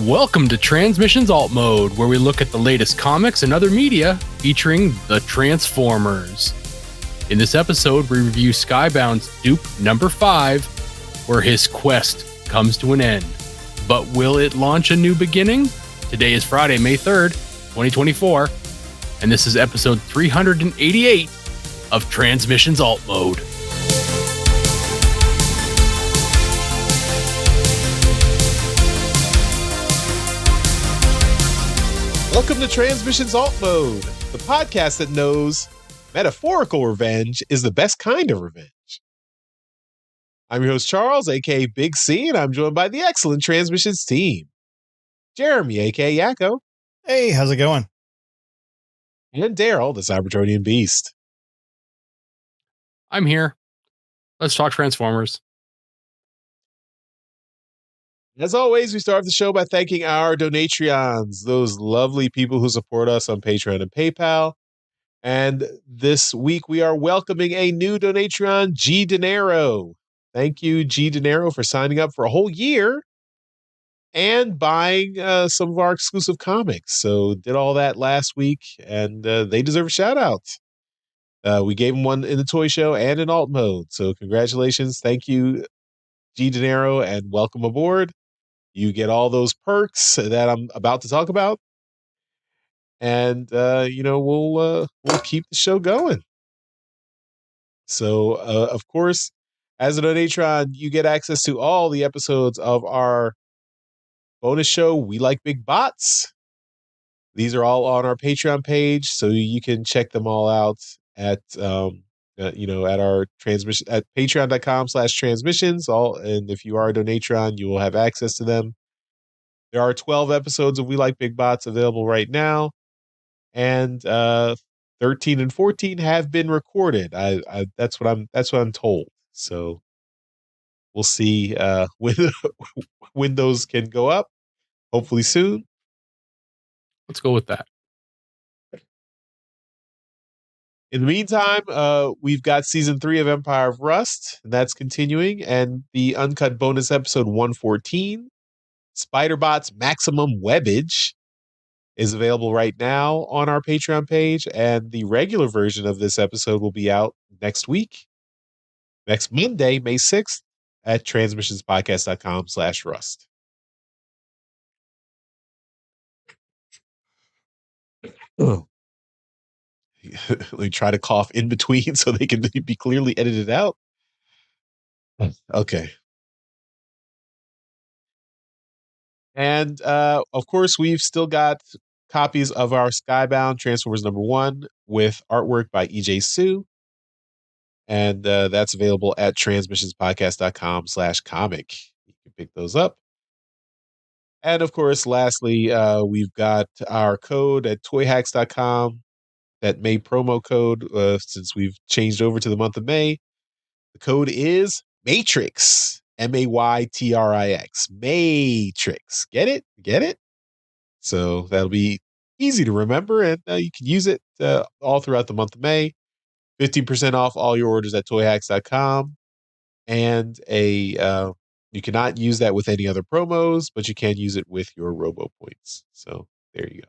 Welcome to Transmissions Alt Mode, where we look at the latest comics and other media featuring the Transformers. In this episode, we review Skybound Duke number 5, where his quest comes to an end. But will it launch a new beginning? Today is Friday, May 3rd, 2024, and this is episode 388 of Transmissions Alt Mode. Welcome to Transmissions Alt Mode, the podcast that knows metaphorical revenge is the best kind of revenge. I'm your host, Charles, aka Big C, and I'm joined by the excellent Transmissions team. Jeremy, aka Yakko. Hey, how's it going? And Daryl, the Cybertronian Beast. I'm here. Let's talk Transformers. As always, we start the show by thanking our Donatreons, those lovely people who support us on Patreon and PayPal. And this week, we are welcoming a new Donatreon, G. Dinero. Thank you, G. Dinero, for signing up for a whole year and buying some of our exclusive comics. So did all that last week, and they deserve a shout-out. We gave them one in the toy show and in alt mode. So congratulations. Thank you, G. Dinero, and welcome aboard. You get all those perks that I'm about to talk about. And, we'll keep the show going. So, of course, as a Donatron, you get access to all the episodes of our bonus show, We Like Big Bots. These are all on our Patreon page, so you can check them all out at, at our transmission at patreon.com/transmissions. And if you are a Donatron, you will have access to them. There are 12 episodes of We Like Big Bots available right now, and 13 and 14 have been recorded. That's what I'm told. So we'll see when those can go up. Hopefully soon. Let's go with that. In the meantime, we've got season 3 of Empire of Rust, and that's continuing, and the Uncut Bonus episode 114, Spiderbots Maximum Webbage, is available right now on our Patreon page, and the regular version of this episode will be out next Monday, May 6th, at transmissionspodcast.com/rust. Oh. Let me try to cough in between so they can be clearly edited out. Okay. And of course, we've still got copies of our Skybound Transformers number 1 with artwork by EJ Sue. And that's available at transmissionspodcast.com/comic. You can pick those up. And of course, lastly, we've got our code at toyhax.com. That May promo code, since we've changed over to the month of May. The code is MAYTRIX. MAYTRIX. MAYTRIX. Get it? Get it? So that'll be easy to remember, and you can use it all throughout the month of May. 15% off all your orders at toyhax.com. And you cannot use that with any other promos, but you can use it with your Robo points. So there you go.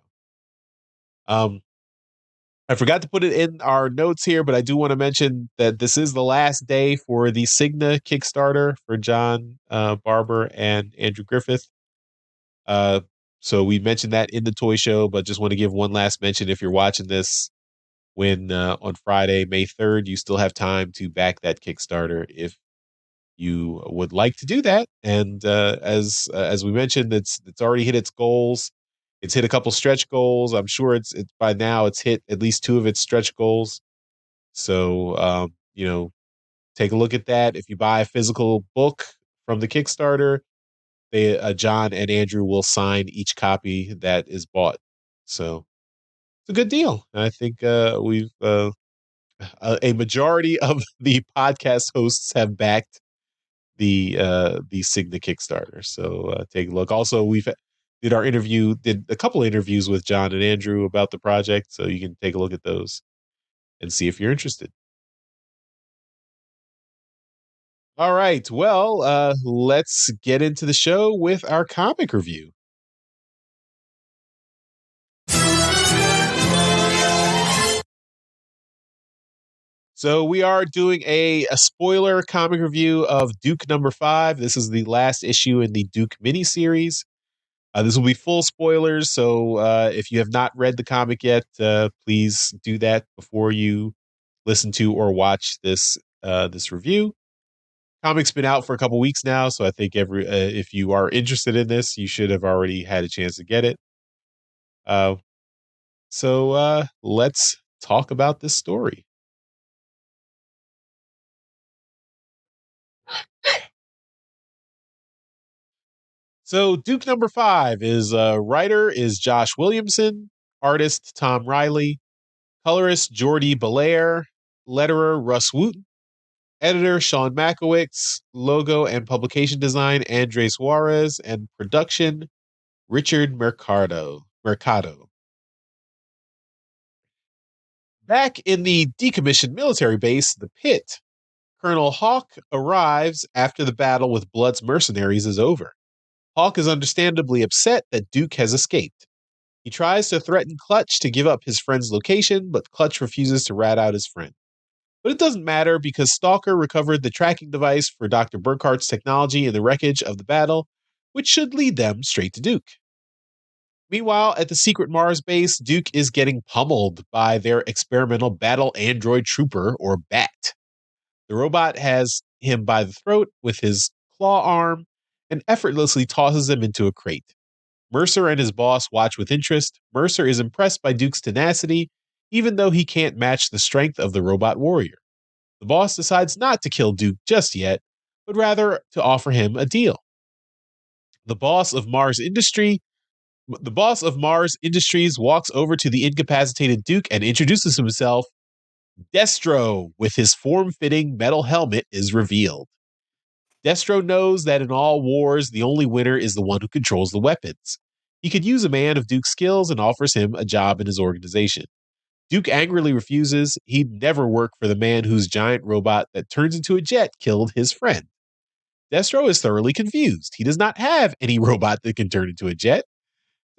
I forgot to put it in our notes here, but I do want to mention that this is the last day for the Signa Kickstarter for John Barber and Andrew Griffith. So we mentioned that in the toy show, but just want to give one last mention. If you're watching this when on Friday, May 3rd, you still have time to back that Kickstarter if you would like to do that. And as we mentioned, it's already hit its goals. It's hit a couple stretch goals. I'm sure it's by now it's hit at least 2 of its stretch goals. So, take a look at that. If you buy a physical book from the Kickstarter, John and Andrew will sign each copy that is bought. So it's a good deal. And I think we've a majority of the podcast hosts have backed the Signa Kickstarter. So take a look. Also, we've did a couple of interviews with John and Andrew about the project, so you can take a look at those and see if you're interested. All right, well, let's get into the show with our comic review. So we are doing a spoiler comic review of Duke number 5. This is the last issue in the Duke miniseries. This will be full spoilers, so if you have not read the comic yet, please do that before you listen to or watch this review. Comic's been out for a couple weeks now, so I think if you are interested in this, you should have already had a chance to get it. So let's talk about this story. So Duke number 5 is writer is Josh Williamson, artist Tom Riley, colorist Jordi Belair, letterer Russ Wooten, editor Sean Makowicz, logo and publication design Andres Juarez, and production Richard Mercado. Back in the decommissioned military base, the Pit, Colonel Hawk arrives after the battle with Blood's mercenaries is over. Hawk is understandably upset that Duke has escaped. He tries to threaten Clutch to give up his friend's location, but Clutch refuses to rat out his friend. But it doesn't matter because Stalker recovered the tracking device for Dr. Burkhart's technology in the wreckage of the battle, which should lead them straight to Duke. Meanwhile, at the secret Mars base, Duke is getting pummeled by their experimental battle android trooper, or BAT. The robot has him by the throat with his claw arm and effortlessly tosses him into a crate. Mercer and his boss watch with interest. Mercer is impressed by Duke's tenacity, even though he can't match the strength of the robot warrior. The boss decides not to kill Duke just yet, but rather to offer him a deal. The boss of Mars Industries walks over to the incapacitated Duke and introduces himself. Destro, with his form-fitting metal helmet, is revealed. Destro knows that in all wars, the only winner is the one who controls the weapons. He could use a man of Duke's skills and offers him a job in his organization. Duke angrily refuses. He'd never work for the man whose giant robot that turns into a jet killed his friend. Destro is thoroughly confused. He does not have any robot that can turn into a jet.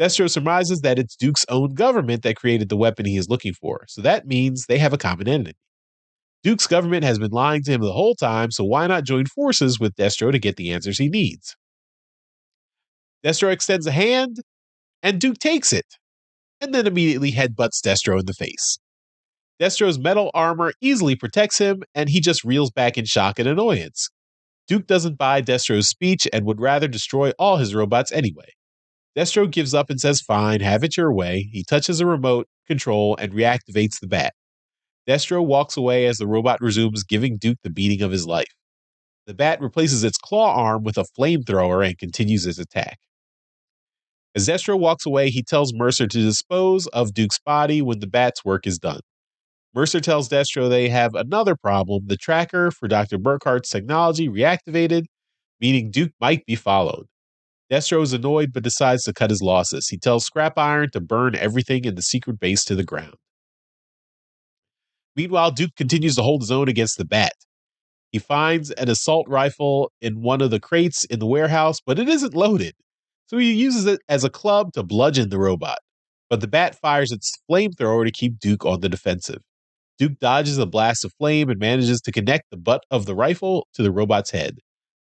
Destro surmises that it's Duke's own government that created the weapon he is looking for, so that means they have a common enemy. Duke's government has been lying to him the whole time, so why not join forces with Destro to get the answers he needs? Destro extends a hand, and Duke takes it, and then immediately headbutts Destro in the face. Destro's metal armor easily protects him, and he just reels back in shock and annoyance. Duke doesn't buy Destro's speech and would rather destroy all his robots anyway. Destro gives up and says, fine, have it your way. He touches a remote control and reactivates the bat. Destro walks away as the robot resumes giving Duke the beating of his life. The bat replaces its claw arm with a flamethrower and continues its attack. As Destro walks away, he tells Mercer to dispose of Duke's body when the bat's work is done. Mercer tells Destro they have another problem. The tracker for Dr. Burkhart's technology reactivated, meaning Duke might be followed. Destro is annoyed but decides to cut his losses. He tells Scrap Iron to burn everything in the secret base to the ground. Meanwhile, Duke continues to hold his own against the bat. He finds an assault rifle in one of the crates in the warehouse, but it isn't loaded. So he uses it as a club to bludgeon the robot. But the bat fires its flamethrower to keep Duke on the defensive. Duke dodges a blast of flame and manages to connect the butt of the rifle to the robot's head.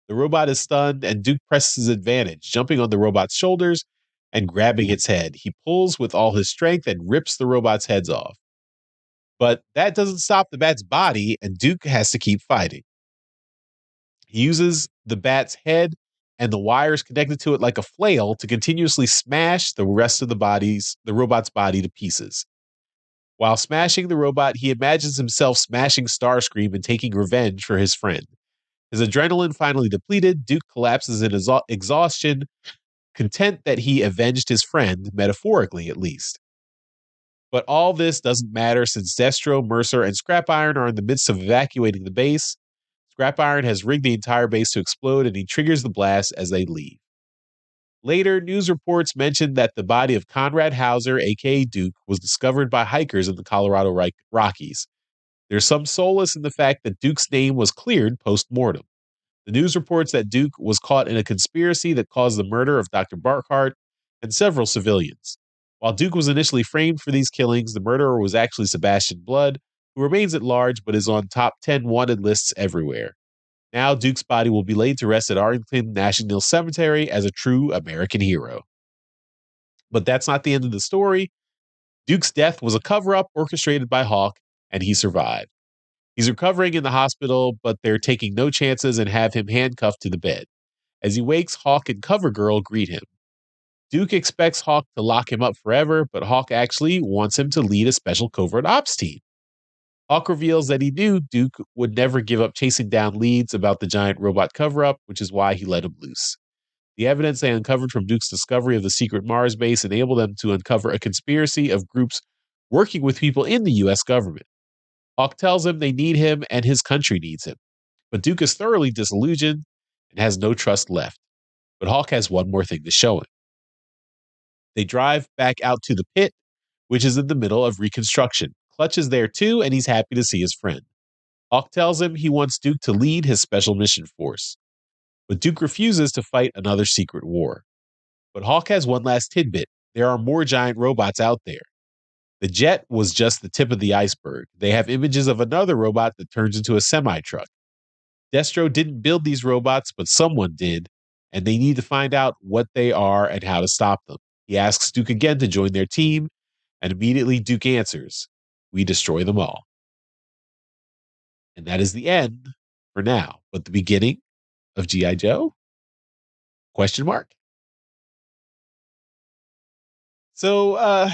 The robot is stunned, and Duke presses his advantage, jumping on the robot's shoulders and grabbing its head. He pulls with all his strength and rips the robot's heads off. But that doesn't stop the bat's body, and Duke has to keep fighting. He uses the bat's head and the wires connected to it like a flail to continuously smash the rest of the robot's body to pieces. While smashing the robot, he imagines himself smashing Starscream and taking revenge for his friend. His adrenaline finally depleted, Duke collapses in exhaustion, content that he avenged his friend, metaphorically at least. But all this doesn't matter since Destro, Mercer, and Scrap Iron are in the midst of evacuating the base. Scrap Iron has rigged the entire base to explode, and he triggers the blast as they leave. Later, news reports mentioned that the body of Conrad Hauser, aka Duke, was discovered by hikers in the Colorado Rockies. There's some solace in the fact that Duke's name was cleared post-mortem. The news reports that Duke was caught in a conspiracy that caused the murder of Dr. Burkhart and several civilians. While Duke was initially framed for these killings, the murderer was actually Sebastian Blood, who remains at large but is on top 10 wanted lists everywhere. Now, Duke's body will be laid to rest at Arlington National Cemetery as a true American hero. But that's not the end of the story. Duke's death was a cover-up orchestrated by Hawk, and he survived. He's recovering in the hospital, but they're taking no chances and have him handcuffed to the bed. As he wakes, Hawk and CoverGirl greet him. Duke expects Hawk to lock him up forever, but Hawk actually wants him to lead a special covert ops team. Hawk reveals that he knew Duke would never give up chasing down leads about the giant robot cover-up, which is why he let him loose. The evidence they uncovered from Duke's discovery of the secret Mars base enabled them to uncover a conspiracy of groups working with people in the U.S. government. Hawk tells him they need him and his country needs him. But Duke is thoroughly disillusioned and has no trust left. But Hawk has one more thing to show him. They drive back out to the pit, which is in the middle of reconstruction. Clutch is there too, and he's happy to see his friend. Hawk tells him he wants Duke to lead his special mission force. But Duke refuses to fight another secret war. But Hawk has one last tidbit. There are more giant robots out there. The jet was just the tip of the iceberg. They have images of another robot that turns into a semi-truck. Destro didn't build these robots, but someone did, and they need to find out what they are and how to stop them. He asks Duke again to join their team, and immediately Duke answers, "We destroy them all." And that is the end for now. But the beginning of G.I. Joe? Question mark. So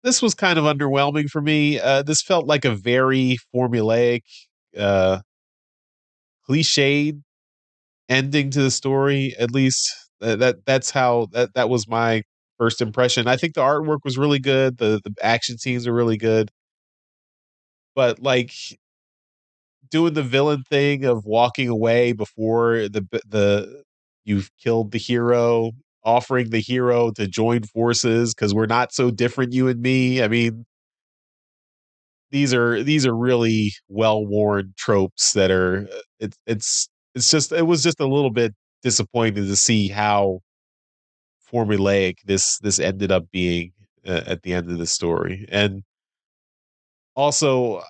this was kind of underwhelming for me. This felt like a very formulaic, cliched ending to the story. At least that's how that was my first impression. I think the artwork was really good. The action scenes are really good, but like doing the villain thing of walking away before the you've killed the hero, offering the hero to join forces because we're not so different, you and me. I mean, these are really well-worn tropes that are it was just a little bit disappointing to see how formulaic this ended up being at the end of the story. And also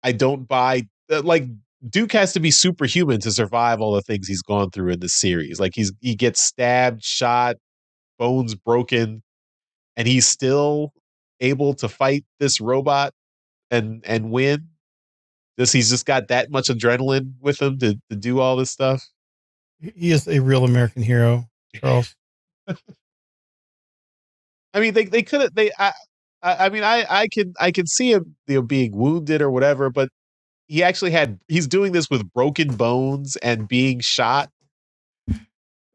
I don't buy like Duke has to be superhuman to survive all the things he's gone through in this series. Like he gets stabbed, shot, bones broken, and he's still able to fight this robot and win. He's just got that much adrenaline with him to do all this stuff. He is a real American hero, Charles. I mean, they could have I mean, I can see him, being wounded or whatever, but he's doing this with broken bones and being shot.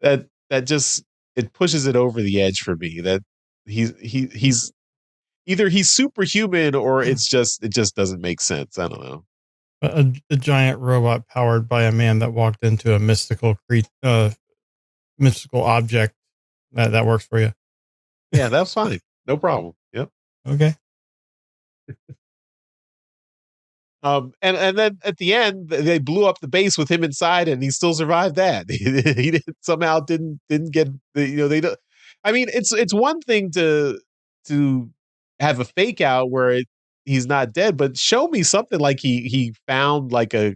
That just it pushes it over the edge for me. That he's either he's superhuman or it just doesn't make sense. I don't know. A giant robot powered by a man that walked into a mystical mystical object that works for you. Yeah, that's fine. No problem. Yep. Okay. And then at the end they blew up the base with him inside, and he still survived that. He somehow didn't get they don't. I mean, it's one thing to have a fake out where he's not dead, but show me something like he found like a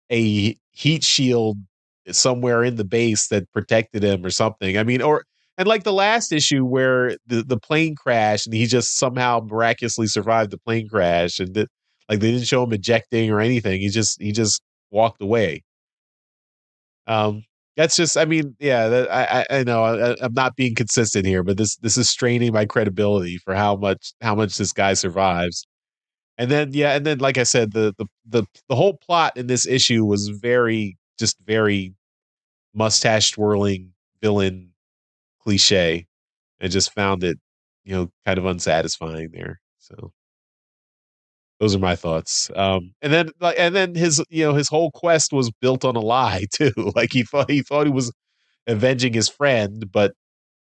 heat shield somewhere in the base that protected him or something. I mean, and like the last issue where the plane crashed and he just somehow miraculously survived the plane crash, and like they didn't show him ejecting or anything. He just walked away. That's just, I mean, yeah, I know I'm not being consistent here, but this is straining my credibility for how much this guy survives. And then, like I said, the whole plot in this issue was very mustache twirling villain cliche. I just found it, kind of unsatisfying there. So those are my thoughts. And then his whole quest was built on a lie too. Like he thought he was avenging his friend, but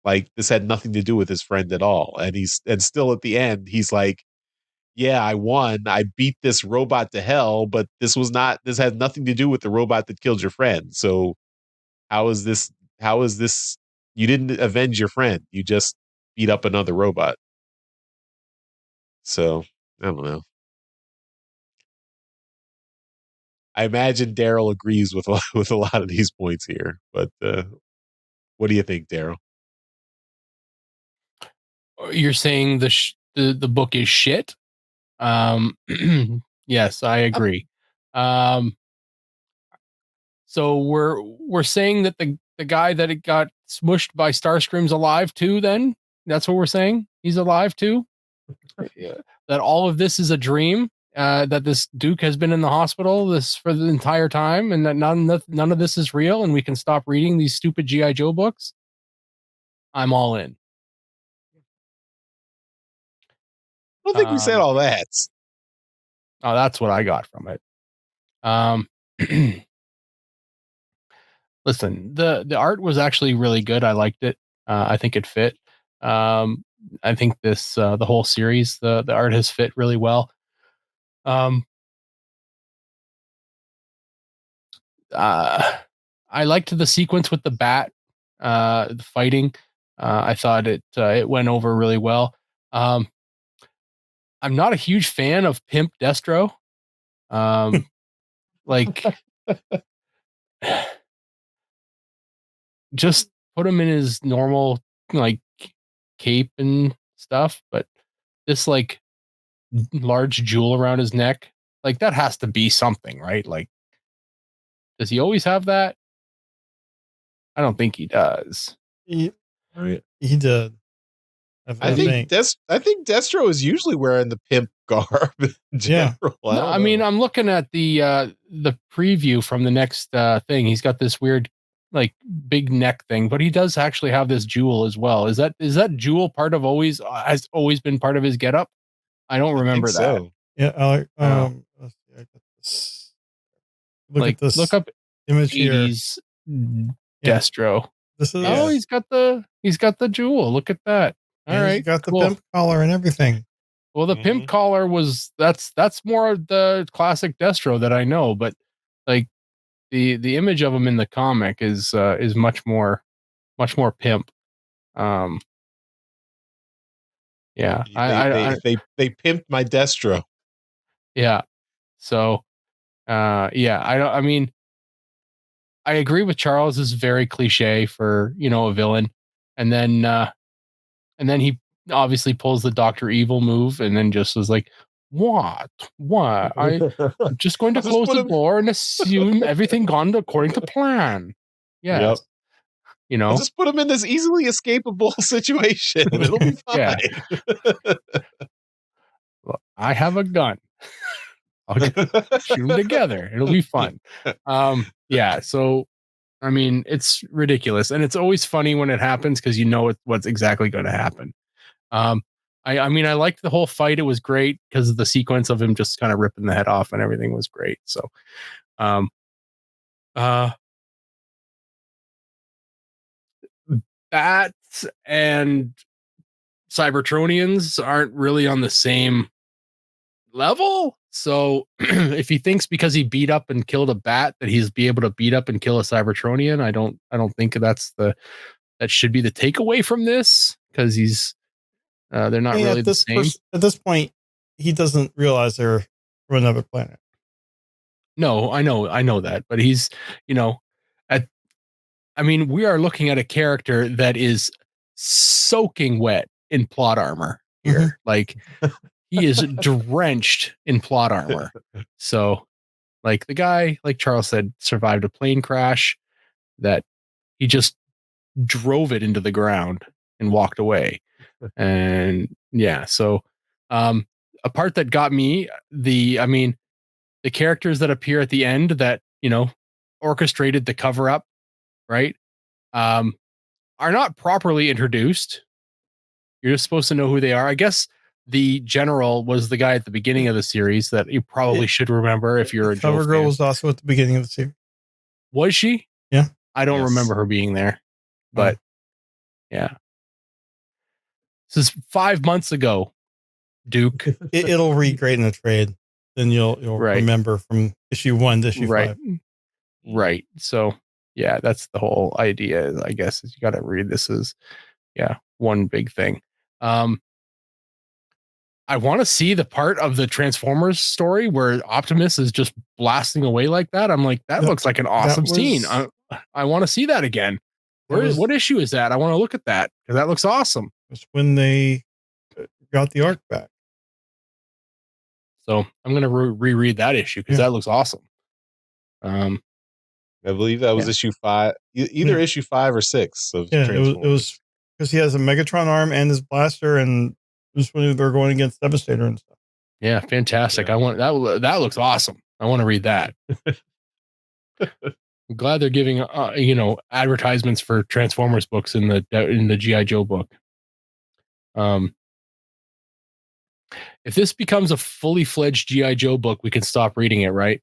like this had nothing to do with his friend at all. And still at the end, he's like, yeah, I won. I beat this robot to hell, but this had nothing to do with the robot that killed your friend. So how is this, you didn't avenge your friend. You just beat up another robot. So I don't know. I imagine Daryl agrees with with a lot of these points here, but what do you think, Daryl? You're saying the book is shit? Yes, I agree. So we're saying that the guy that it got smushed by Starscream's alive too. Then that's what we're saying. He's alive too. Yeah. That all of this is a dream. That this Duke has been in the hospital this for the entire time, and that none of this is real, and we can stop reading these stupid GI Joe books. I'm all in. I don't think we said all that. Oh, that's what I got from it. Listen, the art was actually really good. I liked it. I think it fit. I think this the whole series, the art has fit really well. I liked the sequence with the bat, the fighting. I thought it went over really well. I'm not a huge fan of Pimp Destro. Like, just put him in his normal like cape and stuff, but this like large jewel around his neck, like that has to be something, right? Like, does he always have that? I don't think he does. He did. I think Destro is usually wearing the pimp garb in general. Yeah. No, I mean, I'm looking at the preview from the next thing. He's got this weird like big neck thing, but he does actually have this jewel as well. Is that jewel part of has always been part of his getup? I don't remember that. So. Yeah, let's see, I got this. Look up image 80s here. Destro. This is he's got the jewel. Look at that. All right, he's got the pimp collar and everything. Well, the pimp collar that's more of the classic Destro that I know, but like the image of him in the comic is much more pimp. Yeah, they pimped my Destro. Yeah, so yeah, I mean, I agree with Charles. This is very cliche for a villain, and then he obviously pulls the Dr. Evil move and then just was like, what? I'm just going to close the door and assume everything gone according to plan. Yeah. Yep. I'll just put him in this easily escapable situation. It'll be fine. Yeah. Well, I have a gun. I'll shoot them together. It'll be fun. Yeah. So, I mean, it's ridiculous. And it's always funny when it happens because what's exactly going to happen. I mean, I liked the whole fight. It was great because of the sequence of him just kind of ripping the head off and everything was great. So, bats and Cybertronians aren't really on the same level. So if he thinks because he beat up and killed a bat that he's be able to beat up and kill a Cybertronian, I don't think that should be the takeaway from this, because they're not really the same. At this point, he doesn't realize they're from another planet. No, I know that, but he's, I mean, we are looking at a character that is soaking wet in plot armor here. Mm-hmm. Like, he is drenched in plot armor. So, like, the guy, like Charles said, survived a plane crash that he just drove it into the ground and walked away. And yeah, so a part that got me, the characters that appear at the end that, orchestrated the cover up, right? Are not properly introduced. You're just supposed to know who they are. I guess the general was the guy at the beginning of the series that you probably should remember if you're a Joe Cover Girl was also at the beginning of the series. Was she? Yeah. I don't remember her being there, but yeah. This is 5 months ago, Duke. It'll read great in the trade. Then you'll remember from issue 1 to issue 5. Right. So yeah, that's the whole idea, I guess, is you got to read this as one big thing. I want to see the part of the Transformers story where Optimus is just blasting away like that. I'm like, that looks like an awesome scene. I want to see that again. What issue is that? I want to look at that because that looks awesome. It's when they got the arc back. So I'm going to reread that issue because that looks awesome. I believe that was issue 5, either issue 5 or 6. Of it was because he has a Megatron arm and his blaster, and just when they're going against Devastator and stuff. Yeah, fantastic. I want that. That looks awesome. I want to read that. I'm glad they're giving advertisements for Transformers books in the G.I. Joe book. If this becomes a fully fledged G.I. Joe book, we can stop reading it, right?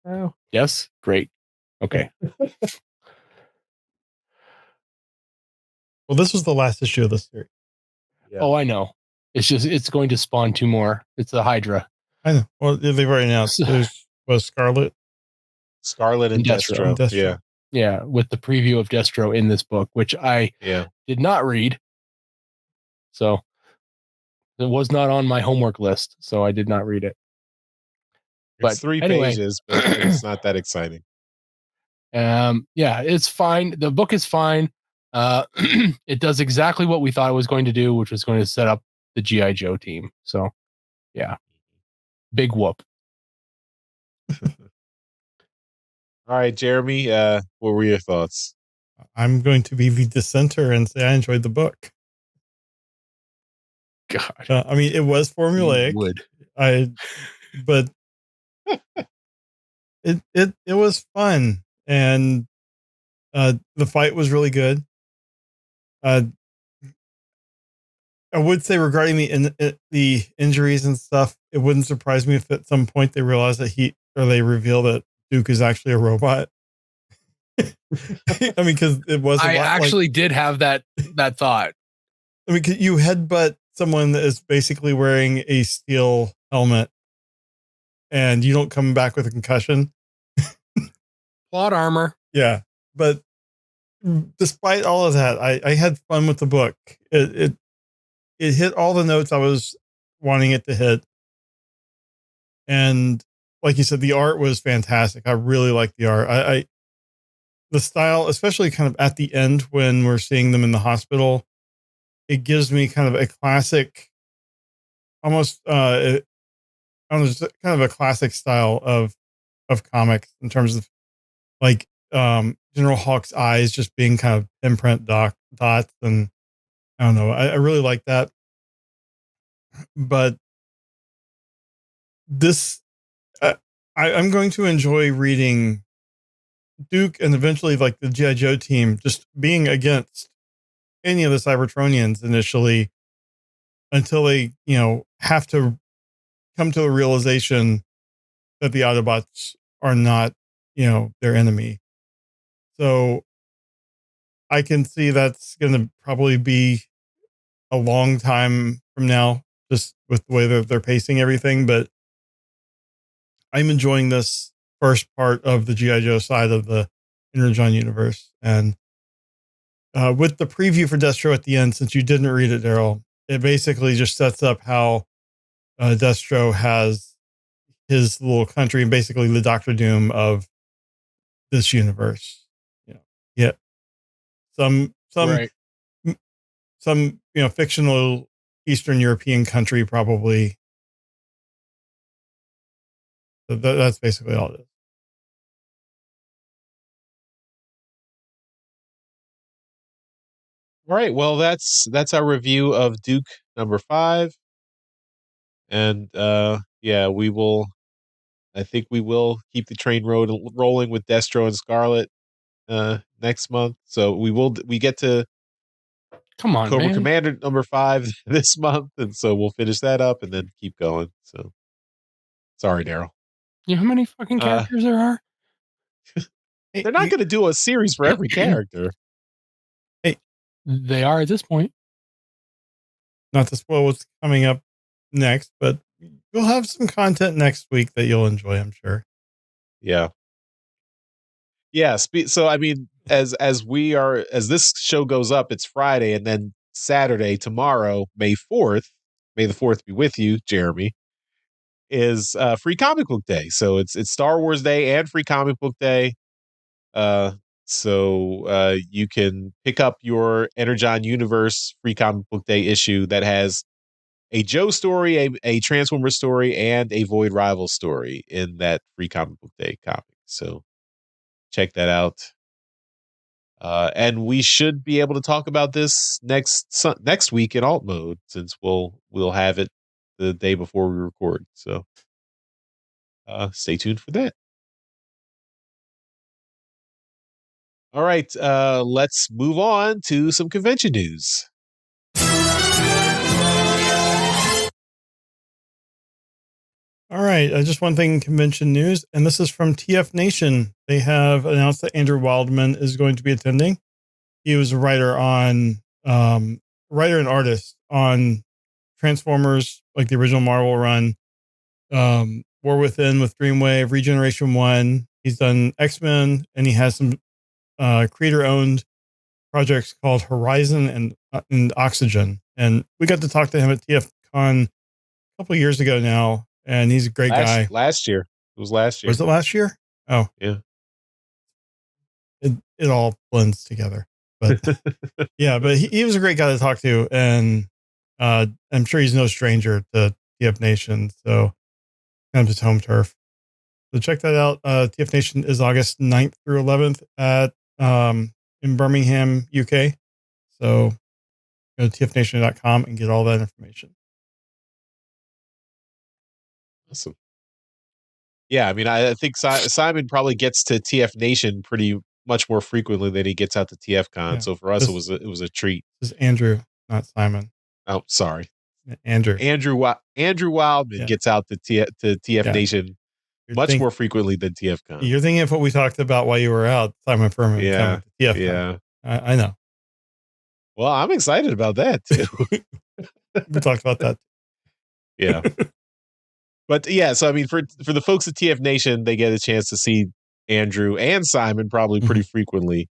Oh, yes. Great. Okay. Well, this was the last issue of the series. Yeah. Oh, I know. It's going to spawn 2 more. It's the Hydra. I know. Well, they've already announced was Scarlet and Destro. Yeah, with the preview of Destro in this book, which I did not read. So it was not on my homework list, so I did not read it. It's 3 pages, but it's not that exciting. Yeah, it's fine. The book is fine. It does exactly what we thought it was going to do, which was going to set up the G.I. Joe team. So, yeah, big whoop. All right, Jeremy, what were your thoughts? I'm going to be the dissenter and say I enjoyed the book. God, I mean, it was formulaic. But it was fun, and the fight was really good. I would say regarding the injuries and stuff, it wouldn't surprise me if at some point they realize that they reveal that Duke is actually a robot. I mean, because it was. I actually did have that thought. I mean, you headbutt someone that is basically wearing a steel helmet, and you don't come back with a concussion. Plot armor. Yeah, but despite all of that, I had fun with the book. It hit all the notes I was wanting it to hit. And like you said, the art was fantastic. I really liked the art. The style, especially kind of at the end when we're seeing them in the hospital, it gives me kind of a classic, almost, kind of a classic style of comics in terms of like, General Hawk's eyes just being kind of imprint dots. And I don't know. I really like that. But this, I'm going to enjoy reading Duke and eventually like the G.I. Joe team just being against any of the Cybertronians initially until they, have to come to the realization that the Autobots are not, their enemy. So I can see that's going to probably be a long time from now, just with the way that they're pacing everything. But I'm enjoying this first part of the G.I. Joe side of the Energon universe. And with the preview for Destro at the end, since you didn't read it, Daryl, it basically just sets up how Destro has his little country and basically the Doctor Doom of this universe. Yeah. Some right. Some fictional Eastern European country probably. So that's basically all it is. All right, well that's our review of Duke number 5, and I think we will keep the train rolling with Destro and Scarlet next month. So we get to come on, Cobra man. Commander number 5 this month, and so we'll finish that up and then keep going. So sorry, Daryl. You know how many fucking characters there are? They're not going to do a series for every character. Hey, they are at this point. Not to spoil what's coming up next, but you'll have some content next week that you'll enjoy, I'm sure. Yeah. So I mean, as this show goes up, it's Friday, and then Saturday, tomorrow, May 4th, May the 4th be with you, Jeremy, is Free Comic Book Day. So it's Star Wars Day and Free Comic Book Day. So you can pick up your Energon Universe Free Comic Book Day issue that has a Joe story, a Transformer story, and a Void Rival story in that Free Comic Book Day comic. So check that out. And we should be able to talk about this next week in alt mode, since we'll have it the day before we record. So stay tuned for that. All right, let's move on to some convention news. All right, just one thing, convention news, and this is from TFNation. They have announced that Andrew Wildman is going to be attending. He was a writer and artist on Transformers, like the original Marvel run, War Within with Dreamwave, Regeneration 1. He's done X-Men, and he has some creator-owned projects called Horizon and Oxygen. And we got to talk to him at TFCon a couple of years ago now, and he's a great guy. Last year. It was last year. Was it last year? Oh. Yeah. It all blends together. But yeah, but he was a great guy to talk to, and I'm sure he's no stranger to TFNation, so kind of his home turf. So check that out. TFNation is August 9th through 11th at in Birmingham, UK. So go to tfnation.com and get all that information. Awesome. Yeah, I mean, I think Simon probably gets to TFNation pretty much more frequently than he gets out to TFCon. Yeah. So for us, it was a treat. This is Andrew, not Simon. Oh, sorry, Andrew. Andrew Wildman gets out to TFNation much more frequently than TFCon. You're thinking of what we talked about while you were out, Simon Furman. Yeah, yeah. I know. Well, I'm excited about that too. We talked about that. Yeah. But yeah, so I mean, for the folks at TFNation, they get a chance to see Andrew and Simon probably pretty frequently.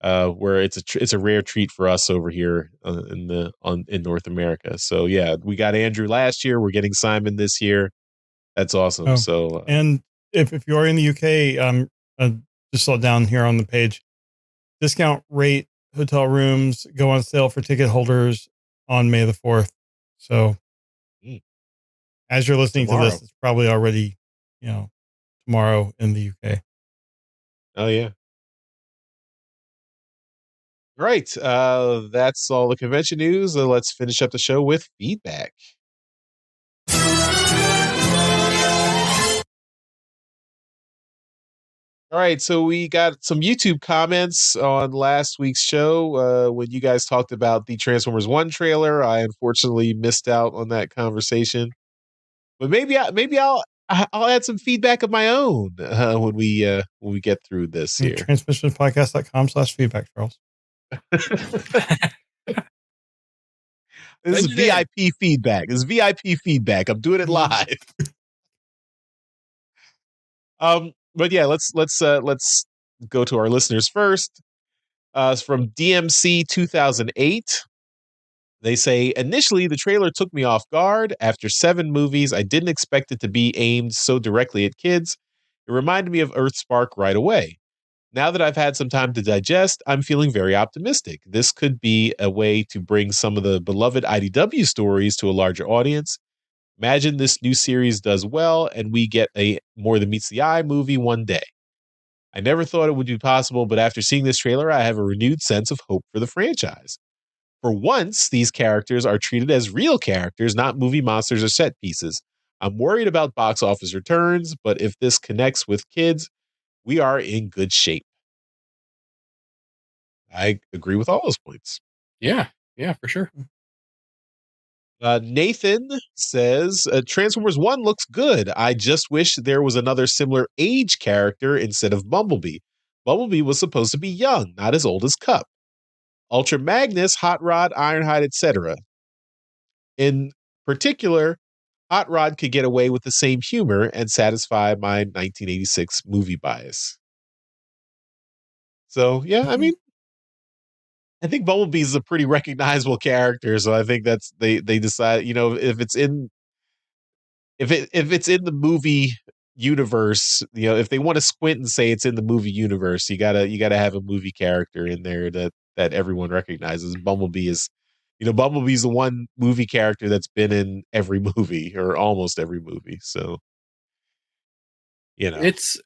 Where it's a rare treat for us over here in North America. So yeah, we got Andrew last year. We're getting Simon this year. That's awesome. Oh, so and if you are in the UK, just saw down here on the page, discount rate hotel rooms go on sale for ticket holders on May the 4th. So as you're listening to this, it's probably already, tomorrow in the UK. Oh yeah. All right. That's all the convention news. Let's finish up the show with feedback. All right, so we got some YouTube comments on last week's show when you guys talked about the Transformers 1 trailer. I unfortunately missed out on that conversation, but maybe I'll add some feedback of my own when we get through this here. Transmissionspodcast.com/feedback, Charles. This is VIP feedback. This is VIP feedback. I'm doing it live. But yeah, let's go to our listeners first. It's from DMC 2008. They say, initially, the trailer took me off guard. After 7 movies, I didn't expect it to be aimed so directly at kids. It reminded me of Earthspark right away. Now that I've had some time to digest, I'm feeling very optimistic. This could be a way to bring some of the beloved IDW stories to a larger audience. Imagine this new series does well and we get a More Than Meets the Eye movie one day. I never thought it would be possible, but after seeing this trailer, I have a renewed sense of hope for the franchise. For once, these characters are treated as real characters, not movie monsters or set pieces. I'm worried about box office returns, but if this connects with kids, we are in good shape. I agree with all those points. Yeah, for sure. Nathan says, Transformers 1 looks good. I just wish there was another similar age character instead of Bumblebee. Bumblebee was supposed to be young, not as old as Cup. Ultra Magnus, Hot Rod, Ironhide, etc. In particular, Hot Rod could get away with the same humor and satisfy my 1986 movie bias. So, yeah, I mean, I think Bumblebee is a pretty recognizable character, so I think that's they decide, if it's in the movie universe, if they want to squint and say it's in the movie universe, you gotta have a movie character in there that everyone recognizes. Bumblebee's the one movie character that's been in every movie or almost every movie. So, It's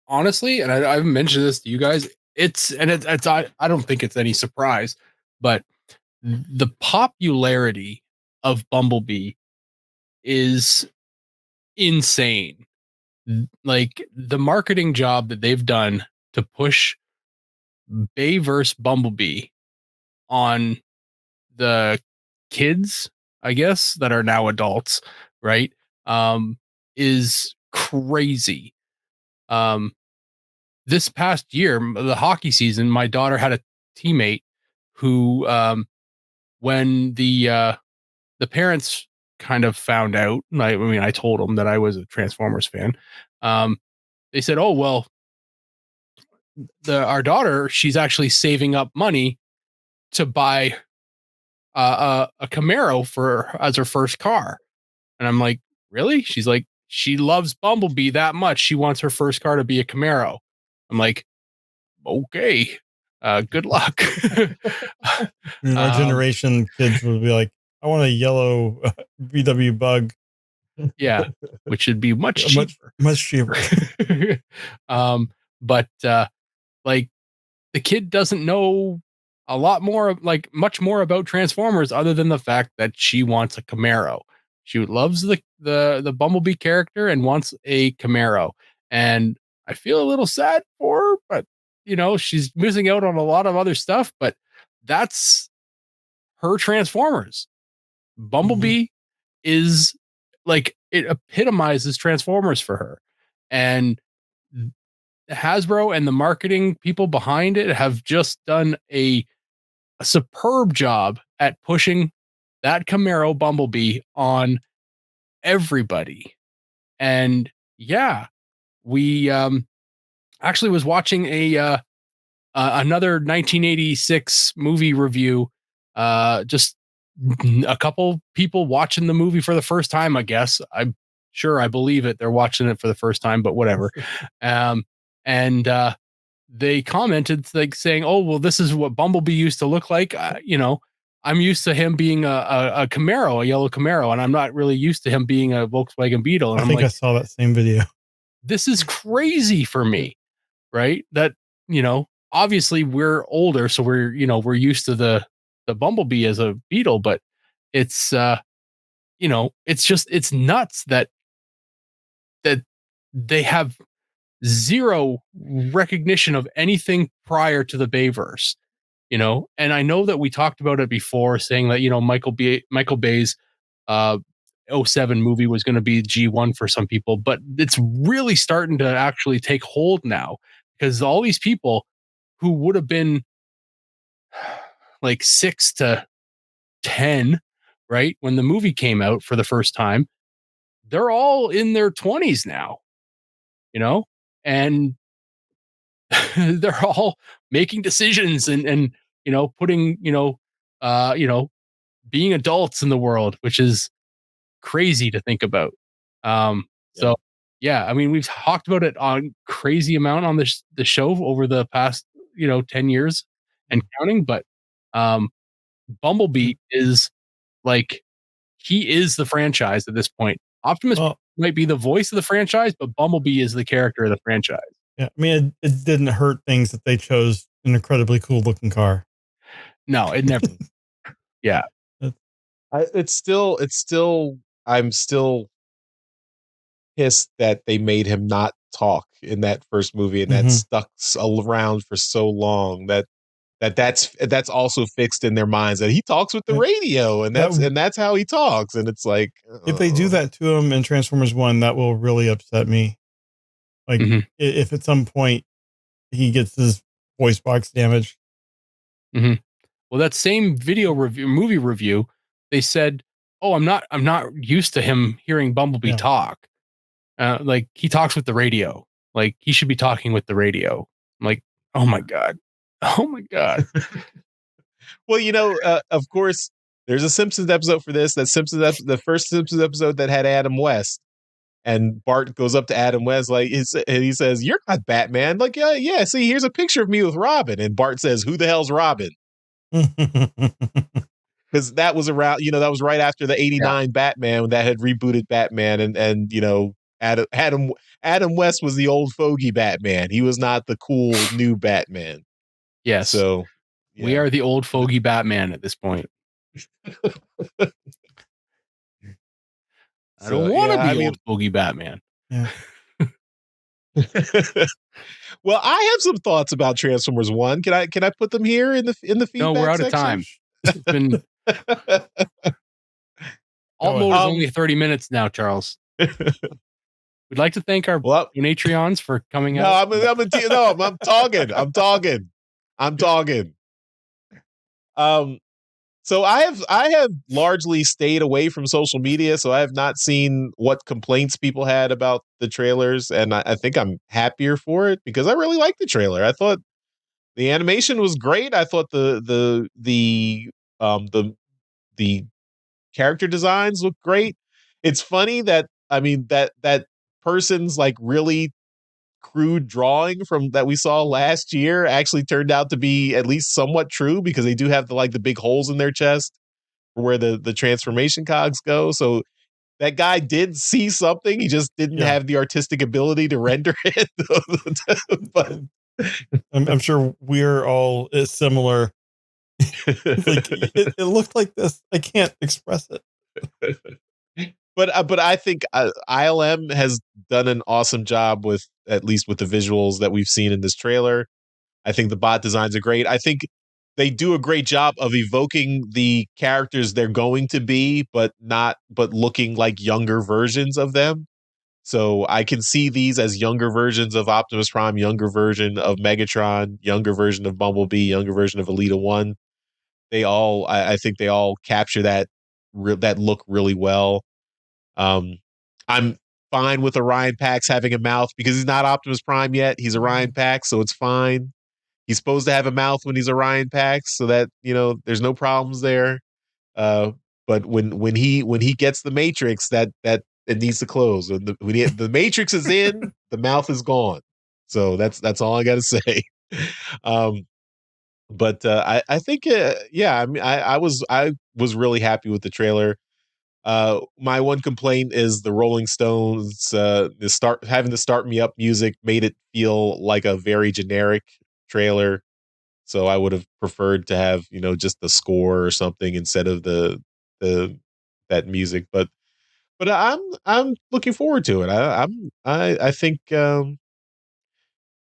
honestly, and I've mentioned this to you guys, I don't think it's any surprise, but the popularity of Bumblebee is insane. Like the marketing job that they've done to push Bayverse Bumblebee on the kids, I guess, that are now adults, right? Is crazy. This past year, the hockey season, my daughter had a teammate who, when the parents kind of found out, I told them that I was a Transformers fan. They said, "Oh well, our daughter, she's actually saving up money to buy a Camaro as her first car." And I'm like, "Really?" She's like, "She loves Bumblebee that much. She wants her first car to be a Camaro." I'm like, "Okay, good luck." Our generation kids would be like, I want a yellow VW Bug. Yeah, which should be much cheaper. Much cheaper. But like the kid doesn't know a lot more, like much more about Transformers other than the fact that she wants a Camaro. She loves the Bumblebee character and wants a Camaro. And I feel a little sad for her, but she's missing out on a lot of other stuff, but that's her Transformers. Bumblebee is like, it epitomizes Transformers for her. And Hasbro and the marketing people behind it have just done a superb job at pushing that Camaro Bumblebee on everybody. And yeah, we actually was watching another 1986 movie review, just a couple people watching the movie for the first time, I guess. I'm sure, I believe it, they're watching it for the first time, but whatever. And they commented like saying, "Oh well, this is what Bumblebee used to look like." I'm used to him being a Camaro, a yellow Camaro, and I'm not really used to him being a Volkswagen Beetle. And I think I saw that same video. This is crazy for me, right? That obviously we're older, so we're used to the Bumblebee as a Beetle, but it's it's nuts that they have zero recognition of anything prior to the Bayverse, and I know that we talked about it before, saying that Michael Bay's uh 07 movie was going to be G1 for some people, but it's really starting to actually take hold now, because all these people who would have been like 6 to 10, right, when the movie came out for the first time, they're all in their 20s now, and they're all making decisions and putting being adults in the world, which is crazy to think about. So yeah, I mean, we've talked about it on crazy amount on the show over the past 10 years and counting, but Bumblebee is like, he is the franchise at this point. Optimus might be the voice of the franchise, but Bumblebee is the character of the franchise. Yeah, I mean, it didn't hurt things that they chose an incredibly cool looking car. No, it never. Yeah, I'm still pissed that they made him not talk in that first movie, and that stuck around for so long. That's also fixed in their minds that he talks with the radio, and that's how he talks. And it's like, if they do that to him in Transformers 1, that will really upset me. Like, if at some point he gets his voice box damaged. Well, that same movie review, they said, "Oh, I'm not used to him hearing Bumblebee talk. Like, he talks with the radio. Like, he should be talking with the radio." I'm like, "Oh my god, oh my god." Well, of course, there's a Simpsons episode for this. The first Simpsons episode that had Adam West, and Bart goes up to Adam West and he says, "You're not Batman." Like, yeah. See, here's a picture of me with Robin, and Bart says, "Who the hell's Robin?" Because that was around, that was right after the '89 Batman that had rebooted Batman, and Adam West was the old fogey Batman. He was not the cool new Batman. Yes. So we are the old fogey Batman at this point. I don't want to be old fogey Batman. Yeah. Well, I have some thoughts about Transformers 1. Can I put them here in the feedback? No, we're out section? of time. It's been alt mode is only 30 minutes now, Charles. We'd like to thank our Patreons for coming out. I'm talking. So I have largely stayed away from social media, so I have not seen what complaints people had about the trailers, and I think I'm happier for it because I really liked the trailer. I thought the animation was great. I thought the character designs look great. It's funny that that person's like really crude drawing from that we saw last year actually turned out to be at least somewhat true, because they do have the big holes in their chest where the transformation cogs go. So that guy did see something. He just didn't have the artistic ability to render it. But I'm sure we're all similar. It looked like this. I can't express it. But I think ILM has done an awesome job with, at least with the visuals that we've seen in this trailer. I think the bot designs are great. I think they do a great job of evoking the characters they're going to be, but looking like younger versions of them. So I can see these as younger versions of Optimus Prime, younger version of Megatron, younger version of Bumblebee, younger version of Elita 1. I think they all capture that look really well. I'm fine with Orion Pax having a mouth because he's not Optimus Prime yet. He's Orion Pax, so it's fine. He's supposed to have a mouth when he's Orion Pax, so that there's no problems there. But when he gets the Matrix, that it needs to close. When the Matrix is in, the mouth is gone. So that's all I got to say. But I think I was really happy with the trailer. My one complaint is the Rolling Stones having the Start Me Up music made it feel like a very generic trailer. So I would have preferred to have, just the score or something instead of that music. But I'm looking forward to it. I think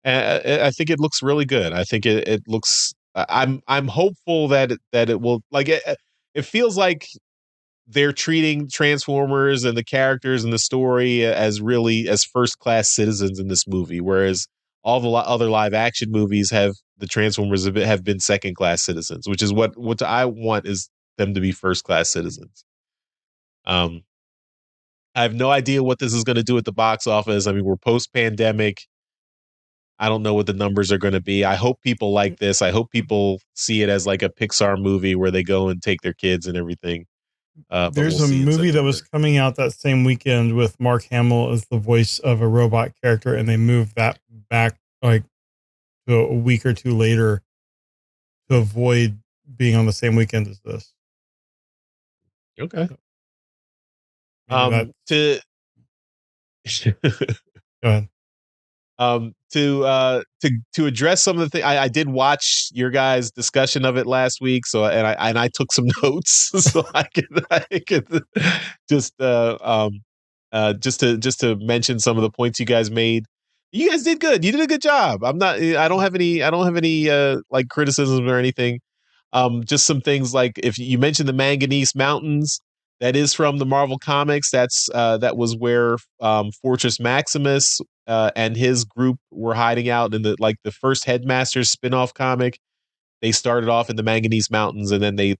I think it looks really good. I think it looks. I'm hopeful that it will, it feels like they're treating Transformers and the characters and the story as first class citizens in this movie, whereas all the other live action movies the Transformers have been second class citizens, which is what I want, is them to be first class citizens. I have no idea what this is going to do at the box office. I mean, we're post pandemic. I don't know what the numbers are going to be. I hope people like this. I hope people see it as like a Pixar movie where they go and take their kids and everything. There's a movie that was coming out that same weekend with Mark Hamill as the voice of a robot character, and they moved that back to a week or two later to avoid being on the same weekend as this. Okay. Go ahead. To address some of the things, I did watch your guys' discussion of it last week, so I took some notes so I could just to mention some of the points you guys made. You guys did good. You did a good job. I don't have any like criticisms or anything. Just some things, like if you mentioned the Manganese Mountains, that is from the Marvel Comics. That was where Fortress Maximus and his group were hiding out in the first Headmasters spinoff comic. They started off in the Manganese Mountains, and then they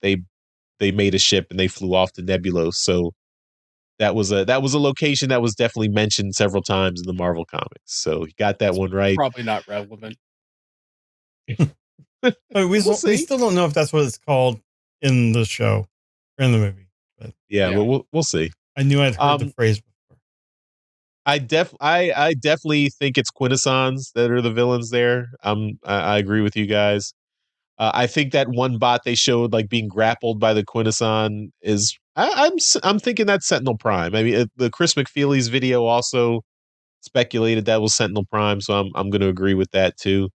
made a ship and they flew off to Nebulos. So that was a location that was definitely mentioned several times in the Marvel Comics. So you got that one right. Probably not relevant. We see. still don't know if that's what it's called in the show or in the movie. But Yeah, well, we'll see. I knew I'd heard the phrase before. I definitely think it's Quintessons that are the villains there. I agree with you guys. I think that one bot they showed like being grappled by the Quintesson is I'm thinking that's Sentinel Prime. I mean, the Chris McFeely's video also speculated that was Sentinel Prime, so I'm going to agree with that too.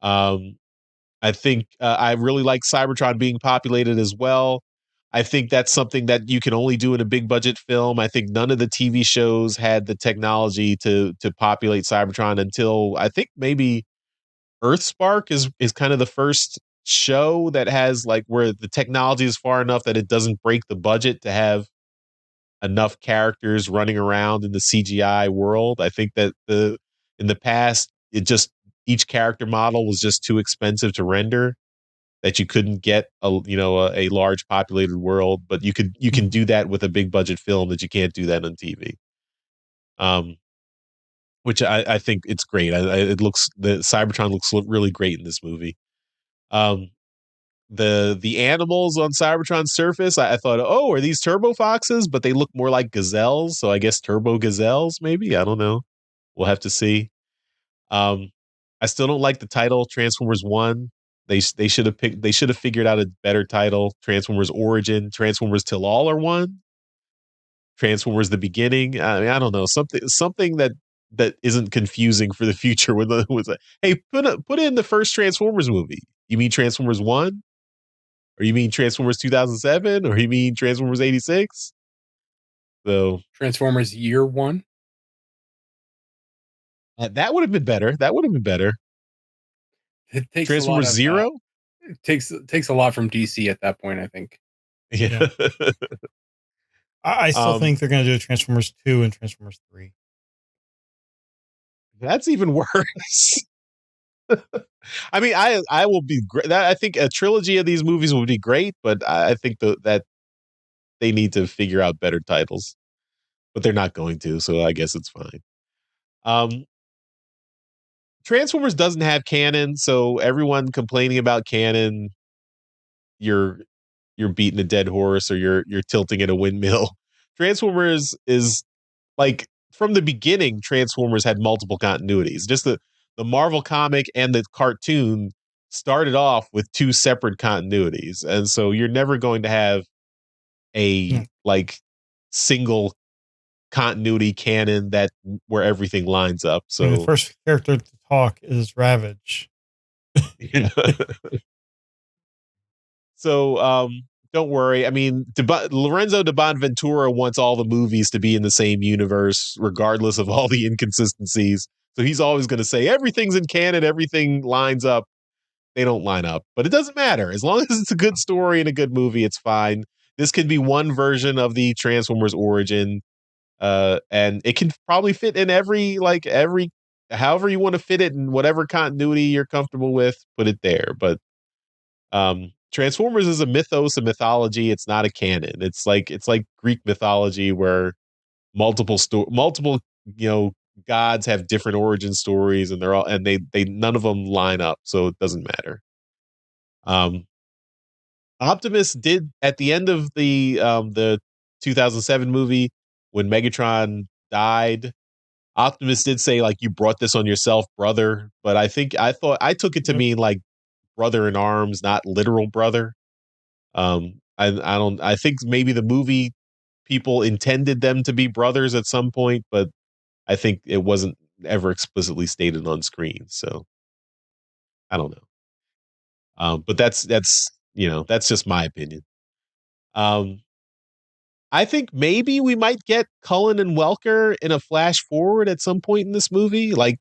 I think I really like Cybertron being populated as well. I think that's something that you can only do in a big budget film. I think none of the TV shows had the technology to populate Cybertron until I think maybe Earthspark is kind of the first show that has like where the technology is far enough that it doesn't break the budget to have enough characters running around in the CGI world. I think that in the past it just each character model was just too expensive to render, that you couldn't get a large populated world, but you can do that with a big budget film that you can't do that on TV. Which I think it's great. The Cybertron looks really great in this movie. The animals on Cybertron's surface, I thought, oh, are these turbo foxes? But they look more like gazelles, so I guess turbo gazelles, maybe. I don't know. We'll have to see. I still don't like the title Transformers One. They should have figured out a better title. Transformers Origin, Transformers Till All Are One, Transformers the Beginning. I mean, I don't know, something that isn't confusing for the future. With hey, put in the first Transformers movie. You mean Transformers One, or you mean Transformers 2007, or you mean Transformers 86? So Transformers Year One. That would have been better. It takes Transformers a lot of, Zero. It takes a lot from DC at that point, I think. Yeah. I still think they're going to do Transformers 2 and Transformers 3. That's even worse. I mean, I will be great. I think a trilogy of these movies would be great, but I think that they need to figure out better titles. But they're not going to, so I guess it's fine. Transformers doesn't have canon, so everyone complaining about canon, you're beating a dead horse, or you're tilting at a windmill. Transformers is like, from the beginning, Transformers had multiple continuities. Just the Marvel comic and the cartoon started off with two separate continuities, and so you're never going to have a like single continuity canon where everything lines up. So the first character to talk is Ravage. So don't worry. I mean, Lorenzo de Bonventura wants all the movies to be in the same universe, regardless of all the inconsistencies. So he's always going to say everything's in canon, everything lines up. They don't line up, but it doesn't matter. As long as it's a good story and a good movie, it's fine. This could be one version of the Transformers origin, and it can probably fit in every however you want to fit it in whatever continuity you're comfortable with. Put it there, but Transformers is a mythos, a mythology. It's not a canon. It's like Greek mythology, where multiple gods have different origin stories, and they none of them line up, so it doesn't matter. Optimus did, at the end of the 2007 movie, when Megatron died, Optimus did say, like, you brought this on yourself, brother. But I took it to mean like brother in arms, not literal brother. I think maybe the movie people intended them to be brothers at some point, but I think it wasn't ever explicitly stated on screen. So I don't know. But that's just my opinion. I think maybe we might get Cullen and Welker in a flash forward at some point in this movie, like,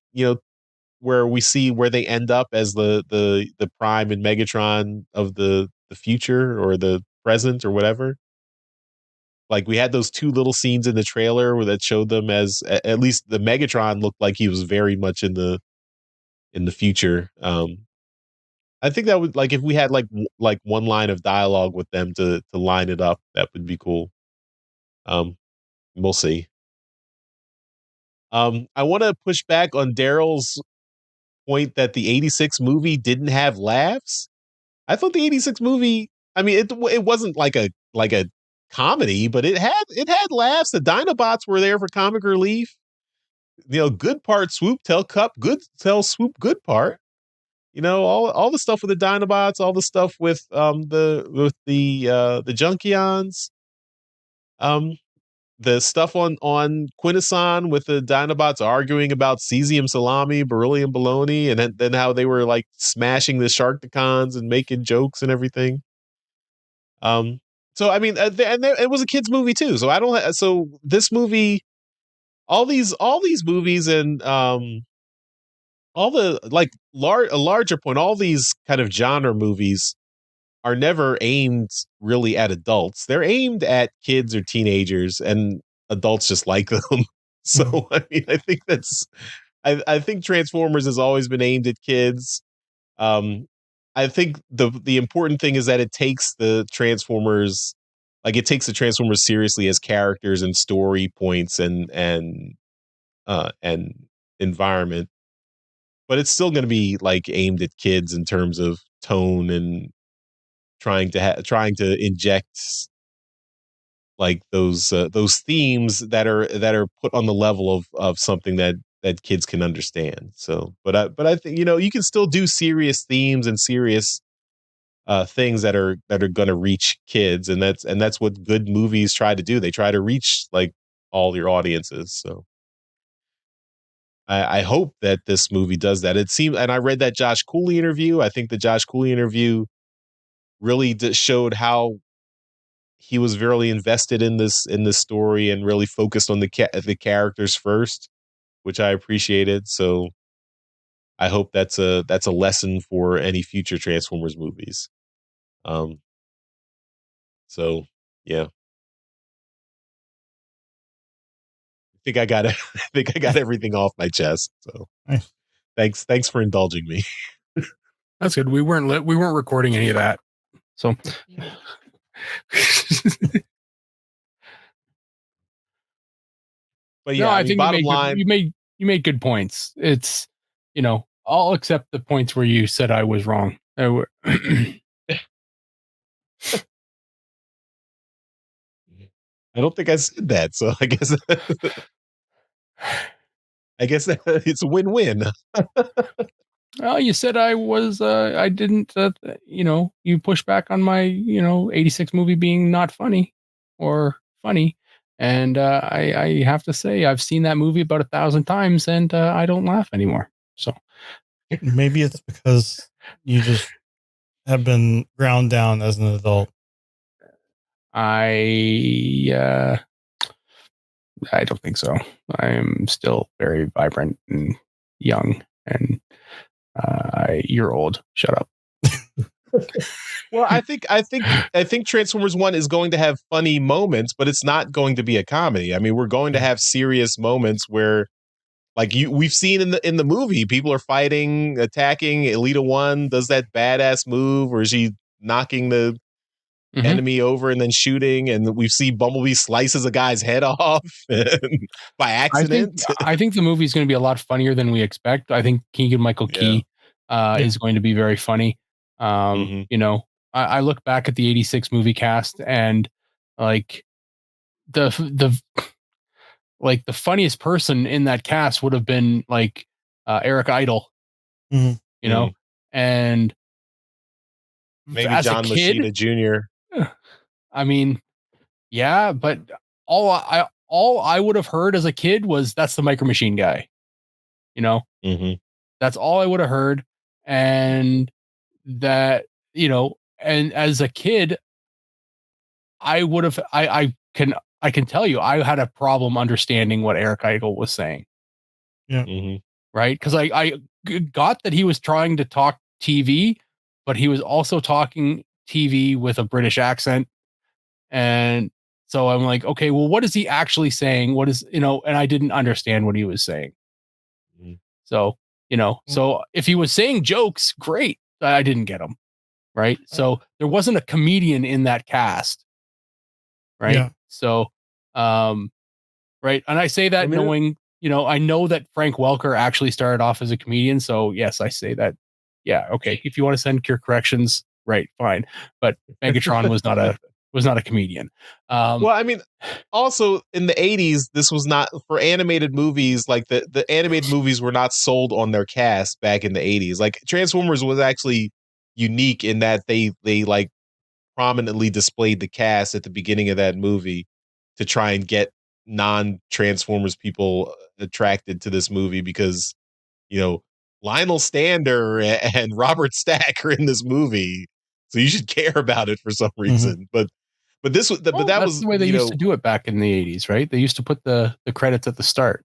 where we see where they end up as the Prime and Megatron of the future or the present or whatever. Like, we had those two little scenes in the trailer where that showed them as, at least the Megatron looked like he was very much in the future. I think that would, like, if we had like one line of dialogue with them to line it up, that would be cool. We'll see. I want to push back on Daryl's point that the 86 movie didn't have laughs. I thought the 86 movie, I mean, it wasn't like a comedy, but it had laughs. The Dinobots were there for comic relief. Good part swoop, tell cup, good tell swoop, good part. All the stuff with the Dinobots, all the stuff with the Junkions. The stuff on Quintesson with the Dinobots arguing about cesium salami, beryllium bologna, and then how they were like smashing the Sharkticons and making jokes and everything. So I mean, it was a kids movie too. So I don't. So this movie, all these movies, and all the like a larger point, all these kind of genre movies are never aimed really at adults. They're aimed at kids or teenagers, and adults just like them. So I mean, I think I think Transformers has always been aimed at kids. I think the important thing is that it takes the Transformers seriously as characters and story points and environment, but it's still going to be like aimed at kids in terms of tone and trying to inject like those themes that are put on the level of something that kids can understand. So, but I think you can still do serious themes and serious things that are going to reach kids, and that's what good movies try to do. They try to reach like all your audiences. So I hope that this movie does that. It seemed, and I read that Josh Cooley interview. I think the Josh Cooley interview really showed how he was very invested in this story and really focused on the characters first, which I appreciated. So I hope that's a lesson for any future Transformers movies. So yeah, I think I got it. I think I got everything off my chest. So nice. Thanks for indulging me. That's good. We weren't recording any of that. So but yeah, no, I mean, think bottom line, you made good points. It's I'll accept the points where you said I was wrong. I don't think I said that, so I guess it's a win-win. Well, you said I was. I didn't. You push back on my 86 movie being not funny or funny, and I have to say I've seen that movie about 1,000 times, and I don't laugh anymore. So maybe it's because you just have been ground down as an adult. I don't think so. I'm still very vibrant and young, and you're old. Shut up. Well, I think Transformers 1 is going to have funny moments, but it's not going to be a comedy. I mean, we're going to have serious moments where, like we've seen in the movie, people are fighting, attacking. Elita 1 does that badass move where she knocking the enemy over and then shooting, and we see Bumblebee slices a guy's head off by accident. I think the movie is going to be a lot funnier than we expect. I think Keegan-Michael Key is going to be very funny. I look back at the 86 movie cast, and like the funniest person in that cast would have been like Eric Idle, and maybe as John a kid, Machida Jr. I mean, yeah, but all I would have heard as a kid was that's the Micro Machine guy. That's all I would have heard, and that and as a kid, I would have I can tell you I had a problem understanding what Eric Idle was saying. Yeah. Right, because I got that he was trying to talk TV, but he was also talking TV with a British accent. And so I'm like, okay, well, what is he actually saying? What is, and I didn't understand what he was saying. So, so if he was saying jokes, great. I didn't get them. Right. So there wasn't a comedian in that cast. Right. Yeah. So, right. And I say that knowing I know that Frank Welker actually started off as a comedian. So yes, I say that. Yeah. Okay. If you want to send your corrections, right, fine. But Megatron was not a comedian. Well, I mean, also in the 80s, this was not for animated movies. Like the animated movies were not sold on their cast back in the 80s. Like Transformers was actually unique in that they like prominently displayed the cast at the beginning of that movie to try and get non-Transformers people attracted to this movie because, Lionel Stander and Robert Stack are in this movie. So you should care about it for some reason. But this was, but that that's was the way they used to do it back in the 80s, right? They used to put the credits at the start.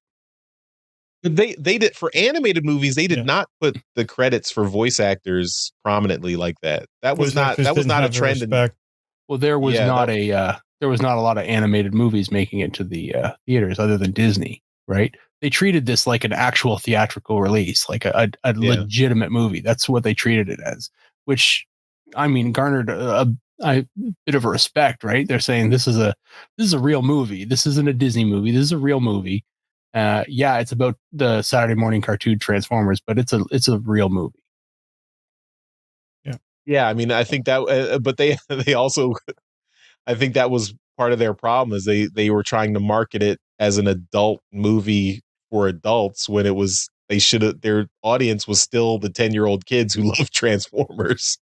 They did for animated movies. They did not put the credits for voice actors prominently like that. That was not a trend. Well, there was not a lot of animated movies making it to the theaters other than Disney, right? They treated this like an actual theatrical release, like a legitimate movie. That's what they treated it as, which I mean garnered a bit of a respect, right? They're saying this is a real movie. This isn't a Disney movie. This is a real movie. It's about the Saturday morning cartoon Transformers, but it's a real movie. Yeah. I mean, I think that, but they also, I think that was part of their problem is they were trying to market it as an adult movie for adults when their audience was still the 10-year-old kids who love Transformers.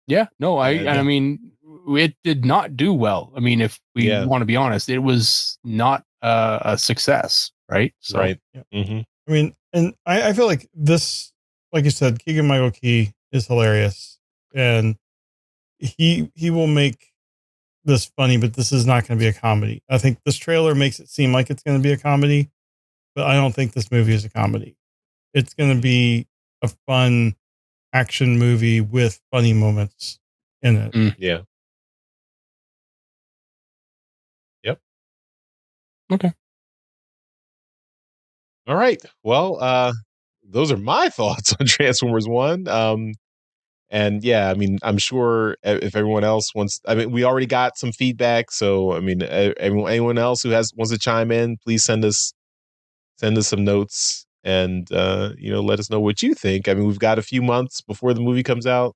Yeah, no, I mean, it did not do well. I mean, if we want to be honest, it was not a success, right? So, right. Yeah. Mm-hmm. I mean, and I feel like this, like you said, Keegan-Michael Key is hilarious, and he will make this funny, but this is not going to be a comedy. I think this trailer makes it seem like it's going to be a comedy, but I don't think this movie is a comedy. It's going to be a fun action movie with funny moments in it. Yeah. Yep. Okay. All right. Well, those are my thoughts on Transformers 1. And I mean, I'm sure if everyone else wants, I mean, we already got some feedback. So, I mean, anyone else who wants to chime in, please send us some notes and, let us know what you think. I mean, we've got a few months before the movie comes out,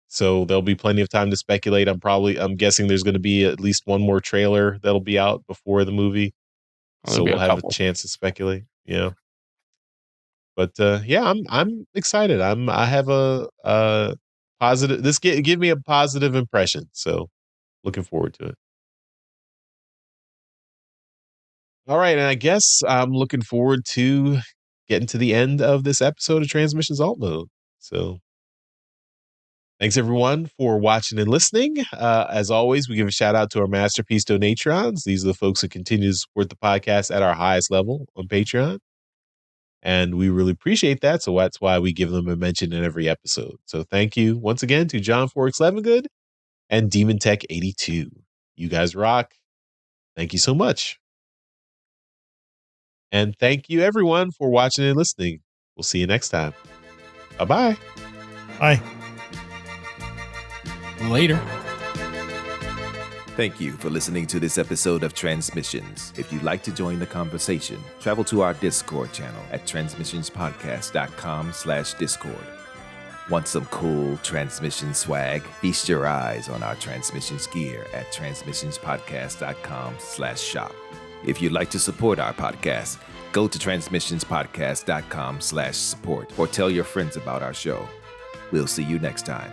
so there'll be plenty of time to speculate. I'm guessing there's going to be at least one more trailer that'll be out before the movie. So we'll have a chance to speculate. Yeah. But I'm excited. I have a positive. This give me a positive impression. So looking forward to it. All right, and I guess I'm looking forward to getting to the end of this episode of Transmissions Alt Mode. So thanks everyone for watching and listening. As always, we give a shout out to our Masterpiece Donatrons. These are the folks who continue to support the podcast at our highest level on Patreon. And we really appreciate that. So that's why we give them a mention in every episode. So thank you once again to John Forks Levengood and Demon Tech 82. You guys rock. Thank you so much. And thank you everyone for watching and listening. We'll see you next time. Bye-bye. Bye. Later. Thank you for listening to this episode of Transmissions. If you'd like to join the conversation, travel to our Discord channel at transmissionspodcast.com/Discord. Want some cool Transmission swag? Feast your eyes on our Transmissions gear at transmissionspodcast.com/shop. If you'd like to support our podcast, go to transmissionspodcast.com/support or tell your friends about our show. We'll see you next time.